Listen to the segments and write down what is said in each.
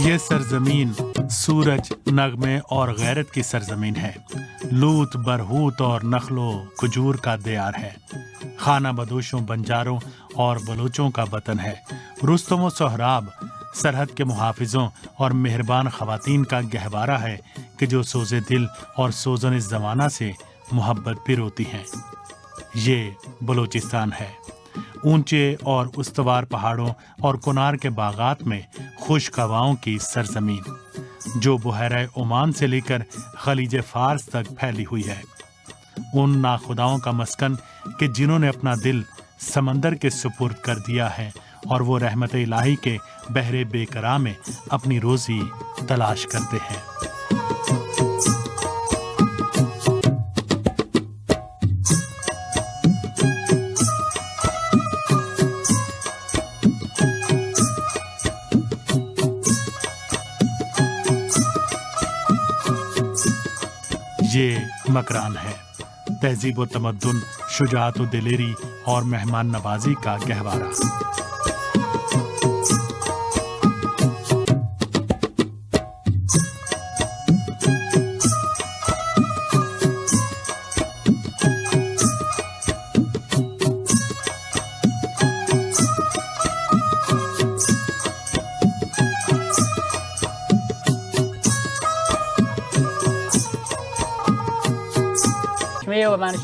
یہ سرزمین سورج، نغمے اور غیرت کی سرزمین ہے۔ لوت، برہوت اور نخل و کھجور کا دیار ہے۔ خانہ بدوشوں، بنجاروں اور بلوچوں کا وطن ہے۔ رستم و سہراب سرحد کے محافظوں اور مہربان خواتین کا گہوارہ ہے کہ جو سوز دل اور سوزن زمانہ سے محبت بھی روتی ہیں۔ یہ بلوچستان ہے، اونچے اور استوار پہاڑوں اور کنار کے باغات میں خشک ہواؤں کی سرزمین، جو بحیرہ عمان سے لے کر خلیج فارس تک پھیلی ہوئی ہے۔ ان ناخداؤں کا مسکن کہ جنہوں نے اپنا دل سمندر کے سپرد کر دیا ہے اور وہ رحمت الہی کے بحر بے قرار میں اپنی روزی تلاش کرتے ہیں۔ یہ مکران ہے، تہذیب و تمدن، شجاعت و دلیری اور مہمان نوازی کا گہوارہ۔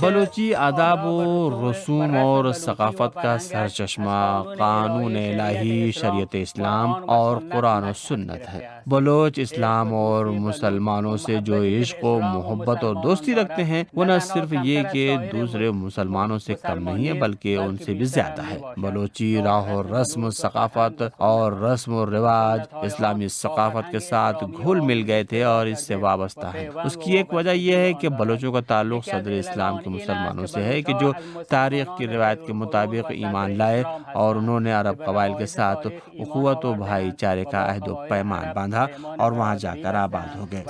بلوچی آداب و رسوم اور ثقافت کا سرچشمہ قانون الہی، شریعت اسلام اور قرآن و سنت ہے۔ بلوچ اسلام اور مسلمانوں سے جو عشق و محبت اور دوستی رکھتے ہیں، وہ نہ صرف یہ کہ دوسرے مسلمانوں سے کم نہیں ہے بلکہ ان سے بھی زیادہ ہے۔ بلوچی راہ و رسم، ثقافت اور رسم و رواج اسلامی ثقافت کے ساتھ گھل مل گئے تھے اور اس سے وابستہ ہیں۔ اس کی ایک وجہ یہ ہے کہ بلوچوں کا تعلق صدر اسلام کے مسلمانوں سے ہے کہ جو تاریخ کی روایت کے مطابق ایمان لائے اور انہوں نے عرب قبائل کے ساتھ اخوت و بھائی چارے کا عہد و پیمان باندھا اور وہاں جا کر آباد ہو گئے،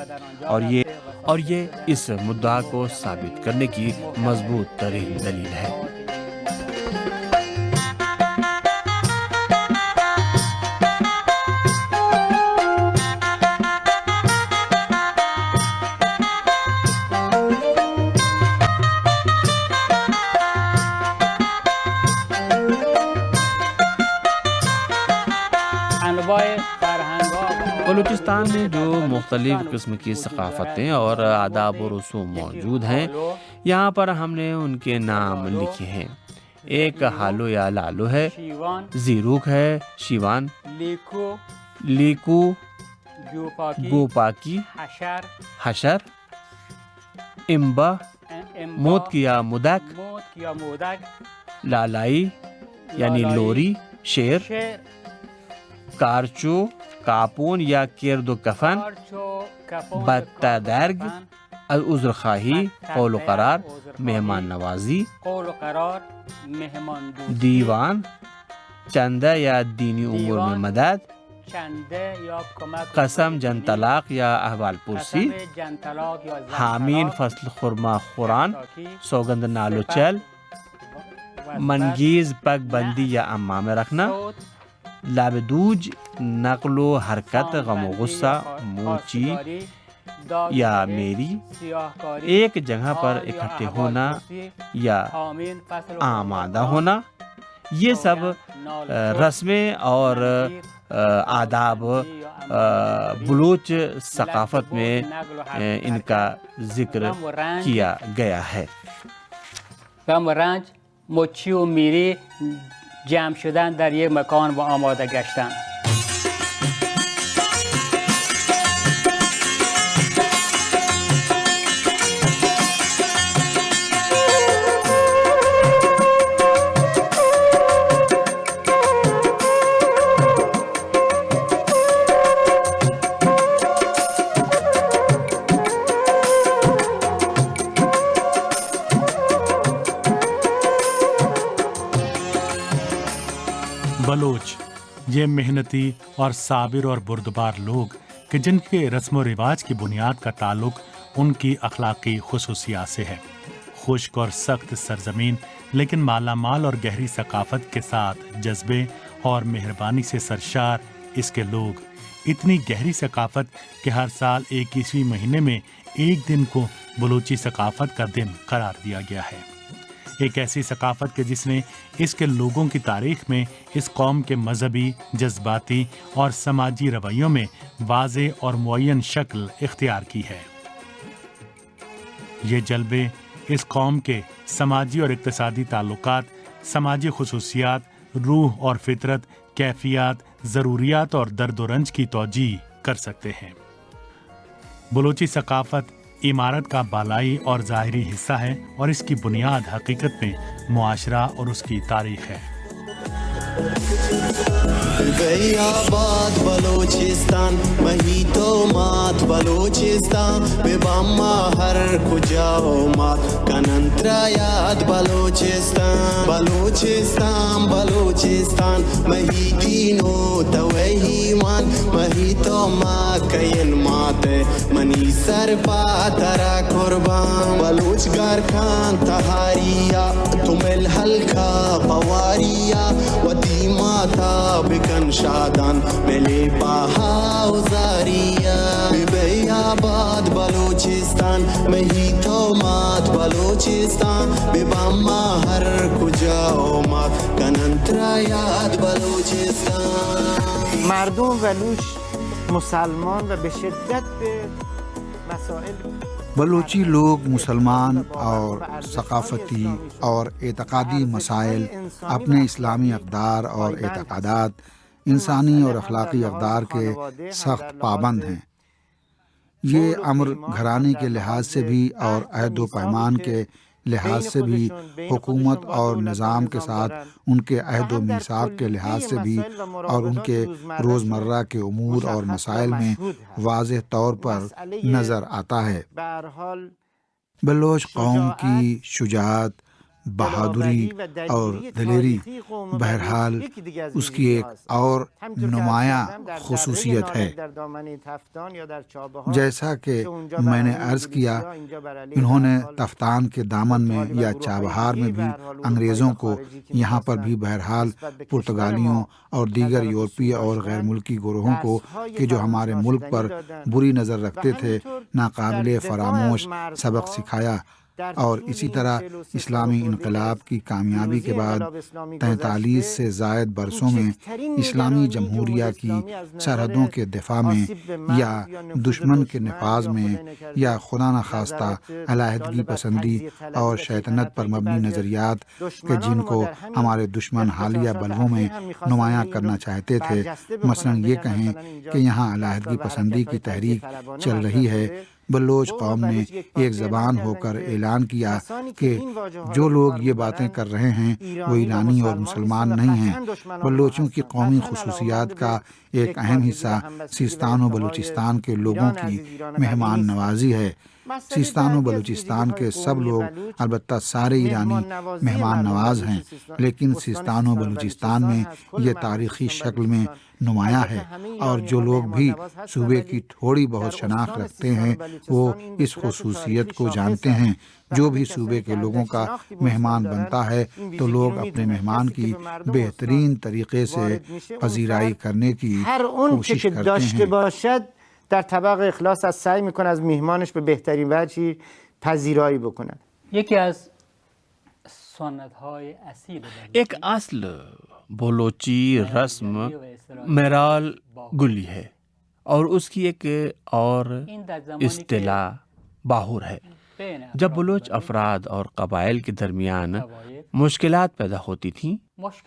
اور یہ اس مدعا کو ثابت کرنے کی مضبوط ترین دلیل ہے۔ بلوچستان میں جو مختلف قسم کی ثقافتیں اور آداب و رسوم موجود ہیں، یہاں پر ہم نے ان کے نام لکھے ہیں۔ ایک ہالو یا لالو ہے، زیروک ہے، شیوان، لیکو، گوپاکی، حشر، امبا، موت یا مدک، لالائی یعنی لوری، شیر، کارچو، کاپون یا کرد و کفن، بتادرگ، عذرخواہی، قول و قرار، مہمان نوازی، دیوان، چندہ یا دینی امور میں مدد، قسم جن طلاق یا احوال پرسی، حامین فصل خرما خوران، سوگند نالو چل، منگیز پگ بندی یا امام رکھنا، لابدوج نقل و حرکت، غم و غصہ، موچی یا میری، ایک جگہ پر اکٹھے ہونا یا آمادہ ہونا، یہ سب رسمیں اور آداب بلوچ ثقافت میں ان کا ذکر کیا گیا ہے۔ غم و رنج، موچی و میری، جمع شدن در یک مکان و آماده گشتن. بلوچ یہ محنتی اور صابر اور بردبار لوگ کہ جن کے رسم و رواج کی بنیاد کا تعلق ان کی اخلاقی خصوصیات سے ہے۔ خشک اور سخت سرزمین لیکن مالا مال اور گہری ثقافت کے ساتھ جذبے اور مہربانی سے سرشار اس کے لوگ اتنی گہری ثقافت کہ ہر سال 21ویں مہینے میں ایک دن کو بلوچی ثقافت کا دن قرار دیا گیا ہے۔ ایک ایسی ثقافت کہ جس نے اس کے لوگوں کی تاریخ میں اس قوم کے مذہبی، جذباتی اور سماجی رویوں میں واضح اور معین شکل اختیار کی ہے۔ یہ جلوے اس قوم کے سماجی اور اقتصادی تعلقات، سماجی خصوصیات، روح اور فطرت، کیفیات، ضروریات اور درد و رنج کی توجیہ کر سکتے ہیں۔ بلوچی ثقافت عمارت کا بالائی اور ظاہری حصہ ہے اور اس کی بنیاد حقیقت میں معاشرہ اور اس کی تاریخ ہے۔ آباد بلوچستان محیط و مات بلوچستان به باما هر کجا مات کننترا یاد بلوچستان بلوچستان بلوچستان محیطین و توهیمان محیط و ما کین مات منی سر پاترا قربان بلوچ گارکان تهاریا تم الحلقا قواریا و دیماتا بکن شادان ملی پاہا زاریا بی آباد بلوچستان محیط و مات بلوچستان بی باما ہر کجا مات کننترا یاد بلوچستان۔ مردم بلوچ مسلمان و به شدت به مسائل بلوچی لوگ مسلمان اور ثقافتی اور اعتقادی مسائل، اپنے اسلامی اقدار اور اعتقادات، انسانی اور اخلاقی اقدار کے سخت پابند ہیں۔ یہ امر گھرانے کے لحاظ سے بھی اور عہد و پیمان کے لحاظ سے بھی، حکومت اور نظام کے ساتھ ان کے عہد و میثاق کے لحاظ سے بھی، اور ان کے روزمرہ کے امور اور مسائل میں واضح طور پر نظر آتا ہے۔ بلوچ قوم کی شجاعت، بہادری اور دلیری بہرحال اس کی ایک اور نمایاں خصوصیت ہے۔ جیسا کہ میں نے عرض کیا، انہوں نے تفتان کے دامن میں یا چابہار میں بھی انگریزوں کو، یہاں پر بھی بہرحال پرتگالیوں اور دیگر یورپی اور غیر ملکی گروہوں کو کہ جو ہمارے ملک پر بری نظر رکھتے تھے، ناقابل فراموش سبق سکھایا، اور اسی طرح اسلامی انقلاب کی کامیابی کے بعد 43 سے زائد برسوں میں اسلامی جمہوریہ کی سرحدوں کے دفاع میں یا دشمن کے نفاذ میں یا خدا نخواستہ علیحدگی پسندی اور شیطنت پر مبنی نظریات کہ جن کو ہمارے دشمن حالیہ بلووں میں نمایاں کرنا چاہتے تھے، مثلا یہ کہیں کہ یہاں علیحدگی پسندی کی تحریک چل رہی ہے، بلوچ قوم نے ایک زبان ہو کر اعلان کیا کہ جو لوگ یہ باتیں کر رہے ہیں وہ ایرانی اور مسلمان نہیں ہیں۔ بلوچوں کی قومی خصوصیات کا ایک اہم حصہ سیستان و بلوچستان کے لوگوں کی مہمان نوازی ہے۔ سیستان و بلوچستان کے سب لوگ البتہ سارے ایرانی مہمان نواز ہیں، لیکن سیستان و بلوچستان میں یہ تاریخی شکل میں نمایاں ہے، اور جو لوگ بھی صوبے کی تھوڑی بہت شناخت رکھتے ہیں وہ اس خصوصیت کو جانتے ہیں۔ جو بھی صوبے کے لوگوں کا مہمان بنتا ہے تو لوگ اپنے مہمان کی بہترین طریقے سے پذیرائی کرنے کی کوشش کرتے ہیں۔ در طبق اخلاص از سعی میکنه از میهمانش به بهترین وجهی پذیرایی بکنه۔ یکی از سنت‌های اصیل ایک اصل بلوچی رسم میرال گلی ہے، اور اس کی ایک اور اصطلاح باہور ہے۔ جب بلوچ افراد اور قبائل کے درمیان مشکلات پیدا ہوتی تھیں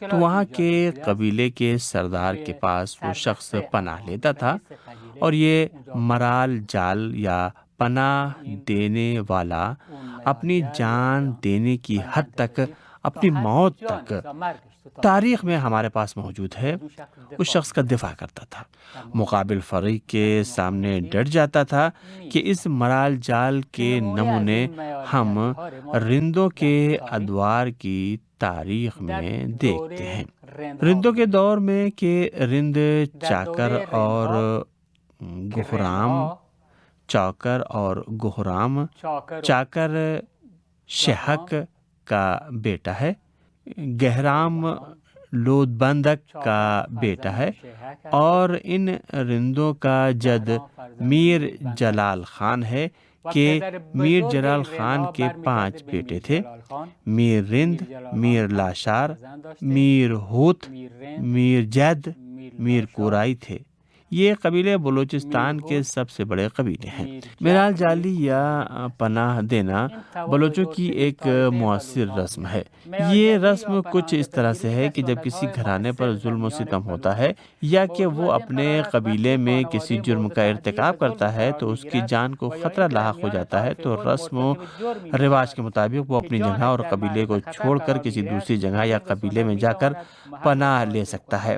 تو وہاں کے قبیلے کے سردار کے پاس وہ شخص پناہ لیتا تھا، اور یہ مرال جال یا پناہ دینے والا اپنی جان دینے کی حد تک، اپنی موت تک، تاریخ میں ہمارے پاس موجود ہے، اس شخص کا دفاع کرتا تھا، مقابل فریق کے سامنے ڈٹ جاتا تھا کہ اس مرال جال کے نمونے ہم رندوں کے ادوار کی تاریخ میں دیکھتے ہیں۔ رندوں کے دور میں کہ رند چاکر اور گہرام، چاکر شہک کا بیٹا ہے، گہرام لودبندک کا بیٹا ہے، اور ان رندوں کا جد میر جلال خان ہے کہ میر جلال خان کے 5 بیٹے تھے: میر رند، میر لاشار، میر ہوت، میر جد، میر کورائی تھے۔ یہ قبیلے بلوچستان کے سب سے بڑے قبیلے ہیں۔ میرال جالی یا پناہ دینا بلوچوں کی ایک مؤثر رسم ہے۔ یہ رسم کچھ اس طرح سے ہے کہ جب کسی گھرانے پر ظلم و ستم ہوتا ہے یا کہ وہ اپنے قبیلے میں کسی جرم کا ارتکاب کرتا ہے تو اس کی جان کو خطرہ لاحق ہو جاتا ہے، تو رسم و رواج کے مطابق وہ اپنی جگہ اور قبیلے کو چھوڑ کر کسی دوسری جگہ یا قبیلے میں جا کر پناہ لے سکتا ہے۔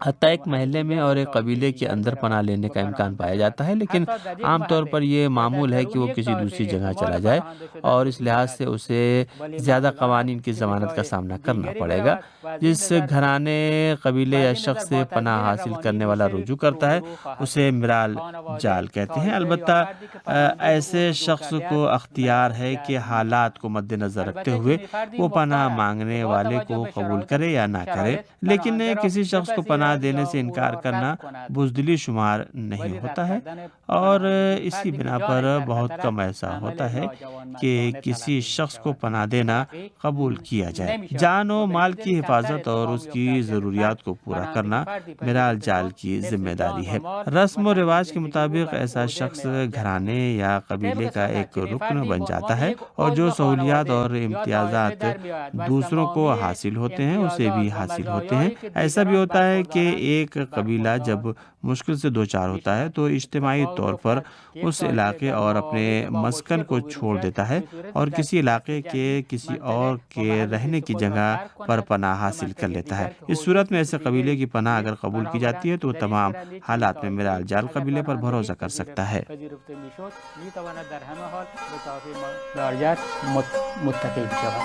حتیٰ ایک محلے میں اور ایک قبیلے کے اندر پناہ لینے کا امکان پایا جاتا ہے، لیکن عام طور پر یہ معمول ہے کہ وہ کسی دوسری جگہ چلا جائے، اور اس لحاظ سے اسے زیادہ قوانین کی ضمانت کا سامنا کرنا پڑے گا۔ جس گھرانے، قبیلے یا شخص سے پناہ حاصل کرنے والا رجوع کرتا ہے اسے میرال جال کہتے ہیں۔ البتہ ایسے شخص کو اختیار ہے کہ حالات کو مد نظر رکھتے ہوئے وہ پناہ مانگنے والے کو قبول کرے یا نہ کرے، لیکن کسی شخص کو پناہ دینے سے انکار کرنا بزدلی شمار نہیں ہوتا ہے، اور اسی بنا پر بہت کم ایسا ہوتا ہے کہ کسی شخص کو پناہ دینا قبول کیا جائے۔ جان و مال کی حفاظت اور اس کی ضروریات کو پورا کرنا میرال جال کی ذمہ داری ہے۔ رسم و رواج کے مطابق ایسا شخص گھرانے یا قبیلے کا ایک رکن بن جاتا ہے، اور جو سہولیات اور امتیازات دوسروں کو حاصل ہوتے ہیں اسے بھی حاصل ہوتے ہیں۔ ایسا بھی ہوتا ہے کہ ایک قبیلہ جب مشکل سے دوچار ہوتا ہے تو اجتماعی طور پر اس علاقے اور اپنے مسکن کو چھوڑ دیتا ہے اور کسی علاقے کے کسی اور کے رہنے کی جگہ پر پناہ حاصل کر لیتا ہے۔ اس صورت میں ایسے قبیلے کی پناہ اگر قبول کی جاتی ہے تو وہ تمام حالات میں میرال جال قبیلے پر بھروسہ کر سکتا ہے۔ متقی شود.